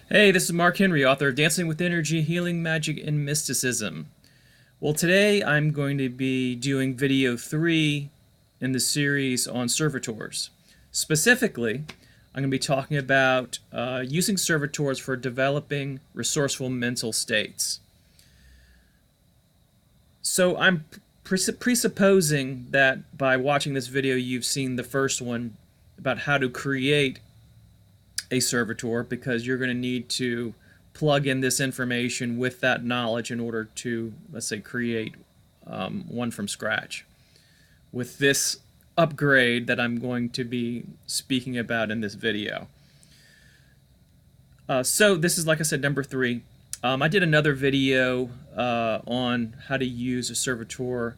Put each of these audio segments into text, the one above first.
Hey, this is Mark Henry, author of Dancing with Energy, Healing, Magic, and Mysticism. Well, today I'm going to be doing video 3 in the series on servitors. Specifically, I'm going to be talking about using servitors for developing resourceful mental states. So I'm presupposing that by watching this video you've seen the first one about how to create a servitor, because you're going to need to plug in this information with that knowledge in order to, let's say, create one from scratch with this upgrade that I'm going to be speaking about in this video. So this is, like I said, number 3. I did another video on how to use a servitor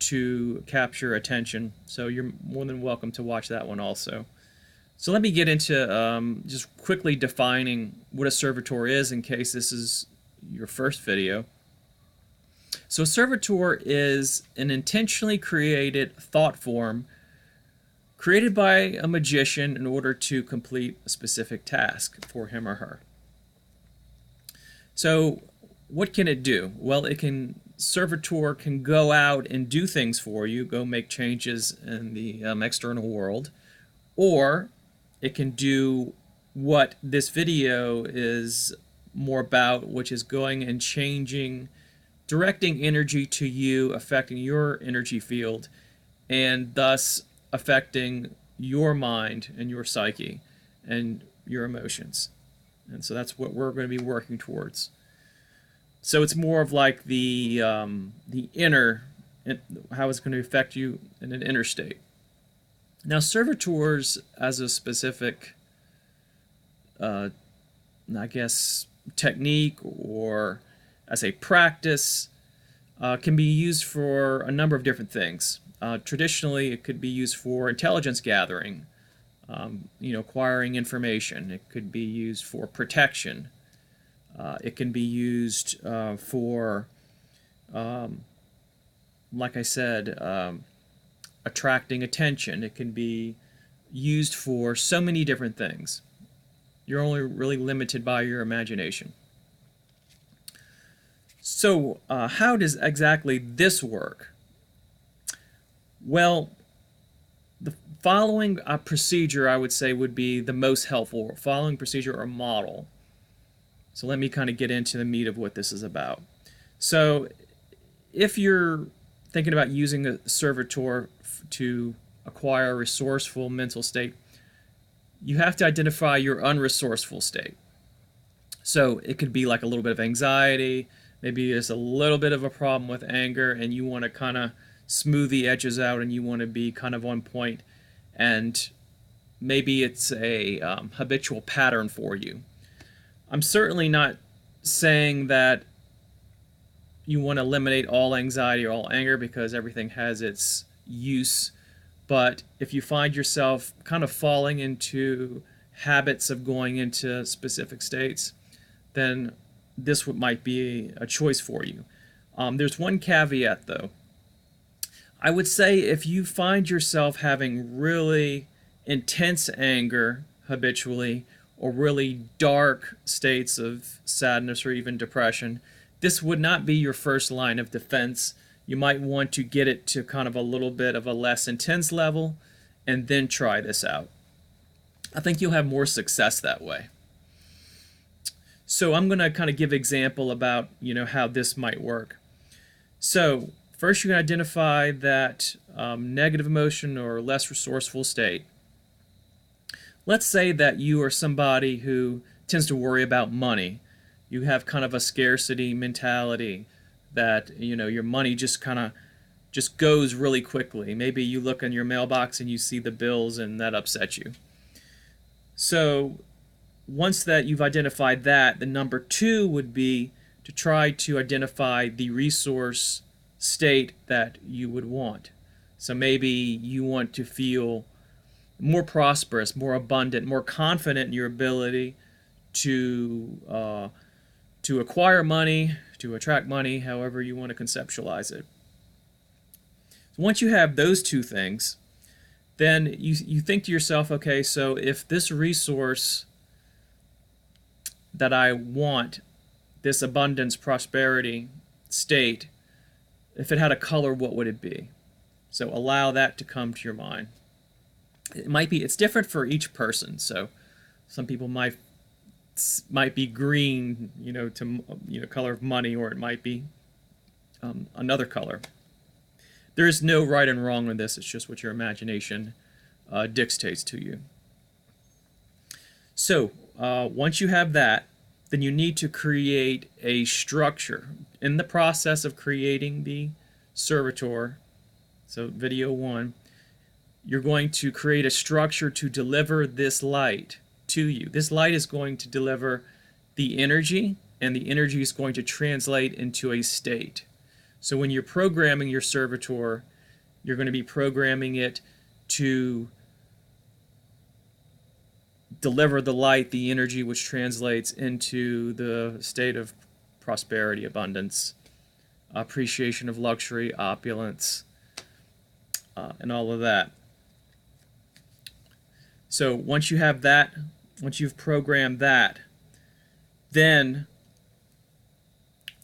to capture attention, so you're more than welcome to watch that one also. So let me get into just quickly defining what a servitor is in case this is your first video. So a servitor is an intentionally created thought form created by a magician in order to complete a specific task for him or her. So what can it do? Well, servitor can go out and do things for you, go make changes in the external world, or it can do what this video is more about, which is going and changing, directing energy to you, affecting your energy field, and thus affecting your mind and your psyche and your emotions. And so that's what we're going to be working towards. So it's more of like the inner, how it's going to affect you in an inner state. Now, servitors as a specific, I guess, technique or as a practice can be used for a number of different things. Traditionally, it could be used for intelligence gathering, acquiring information. It could be used for protection. It can be used for, like I said, attracting attention. It can be used for so many different things. You're only really limited by your imagination. So how does exactly this work? Well, the following procedure, I would say, would be the most helpful. Following procedure or model. So let me kind of get into the meat of what this is about. So if you're thinking about using a servitor to acquire a resourceful mental state, you have to identify your unresourceful state. So it could be like a little bit of anxiety, maybe there's a little bit of a problem with anger, and you want to kind of smooth the edges out and you want to be kind of on point, and maybe it's a habitual pattern for you. I'm certainly not saying that you want to eliminate all anxiety or all anger, because everything has its use. But if you find yourself kind of falling into habits of going into specific states, then this might be a choice for you. There's one caveat though. I would say if you find yourself having really intense anger habitually, or really dark states of sadness or even depression, this would not be your first line of defense. You might want to get it to kind of a little bit of a less intense level and then try this out. I think you'll have more success that way. So I'm going to kind of give an example about, how this might work. So first you can identify that negative emotion or less resourceful state. Let's say that you are somebody who tends to worry about money. You have kind of a scarcity mentality that, your money just goes really quickly. Maybe you look in your mailbox and you see the bills and that upsets you. So once that you've identified that, the number 2 would be to try to identify the resource state that you would want. So maybe you want to feel more prosperous, more abundant, more confident in your ability to acquire money, to attract money, however you want to conceptualize it. Once you have those 2 things, then you think to yourself, okay, so if this resource that I want this abundance, prosperity state, if it had a color, what would it be? So allow that to come to your mind. It might be, it's different for each person. So some people might be green, to color of money, or it might be another color. There is no right and wrong in this. It's just what your imagination dictates to you. So once you have that, then you need to create a structure. In the process of creating the Servitor, so video 1, you're going to create a structure to deliver this light to you. This light is going to deliver the energy, and the energy is going to translate into a state. So when you're programming your Servitor, you're going to be programming it to deliver the light, the energy, which translates into the state of prosperity, abundance, appreciation of luxury, opulence, and all of that. So once you have that, once you've programmed that, then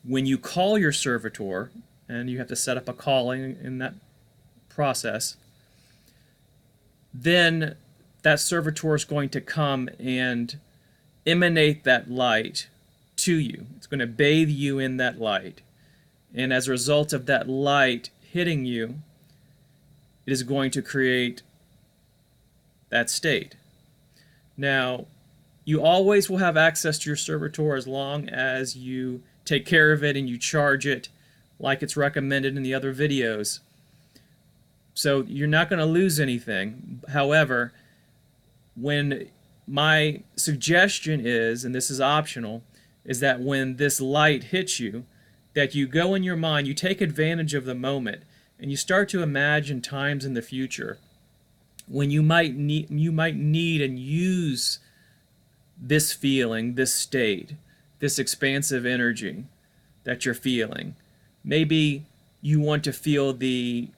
when you call your Servitor, and you have to set up a calling in that process, then that Servitor is going to come and emanate that light to you. It's going to bathe you in that light. And as a result of that light hitting you, it is going to create that state. Now, you always will have access to your Servitor as long as you take care of it and you charge it like it's recommended in the other videos. So you're not going to lose anything. However, when my suggestion is, and this is optional, is that when this light hits you, that you go in your mind, you take advantage of the moment, and you start to imagine times in the future when you might need and use this feeling, this state, this expansive energy that you're feeling. Maybe you want to feel the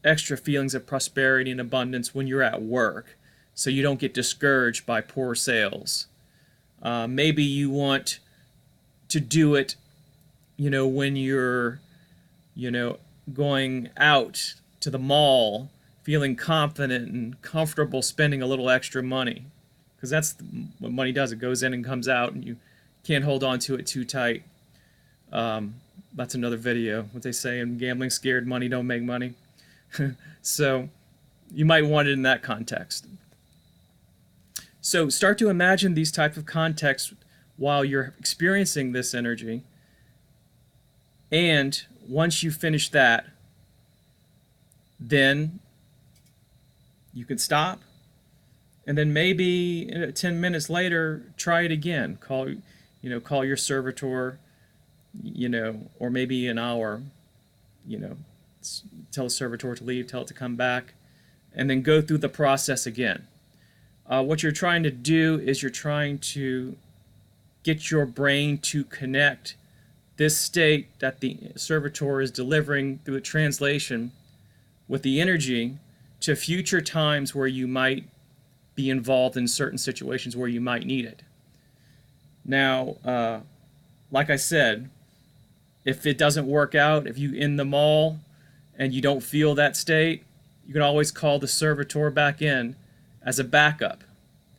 extra feelings of prosperity and abundance when you're at work, so you don't get discouraged by poor sales. Maybe you want to do it, when you're, going out to the mall, feeling confident and comfortable spending a little extra money. Because that's what money does. It goes in and comes out, and you can't hold on to it too tight. That's another video. What they say in gambling, scared money don't make money. So you might want it in that context. So start to imagine these types of contexts while you're experiencing this energy. And once you finish that, then you can stop. And then maybe 10 minutes later, try it again. Call your Servitor, or maybe an hour, tell the Servitor to leave, tell it to come back, and then go through the process again. What you're trying to do is you're trying to get your brain to connect this state that the Servitor is delivering through the translation with the energy to future times where you might be involved in certain situations where you might need it. Now, like I said, if it doesn't work out, if you're in the mall and you don't feel that state, you can always call the Servitor back in as a backup.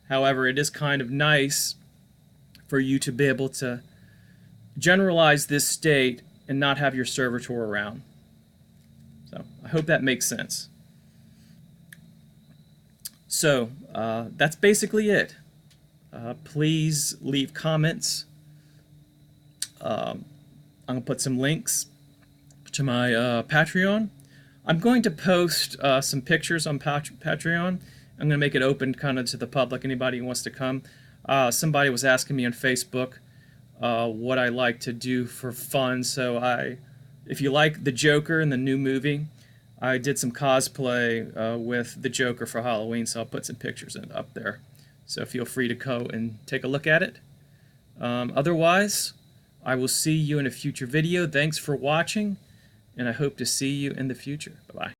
However, it is kind of nice for you to be able to generalize this state and not have your Servitor around. So I hope that makes sense. So that's basically it. Please leave comments. I'm going to put some links to my Patreon. I'm going to post some pictures on Patreon. I'm going to make it open kind of to the public, anybody who wants to come. Somebody was asking me on Facebook what I like to do for fun. So if you like the Joker in the new movie, I did some cosplay with the Joker for Halloween, so I'll put some pictures up there. So feel free to go and take a look at it. Otherwise, I will see you in a future video. Thanks for watching, and I hope to see you in the future. Bye-bye.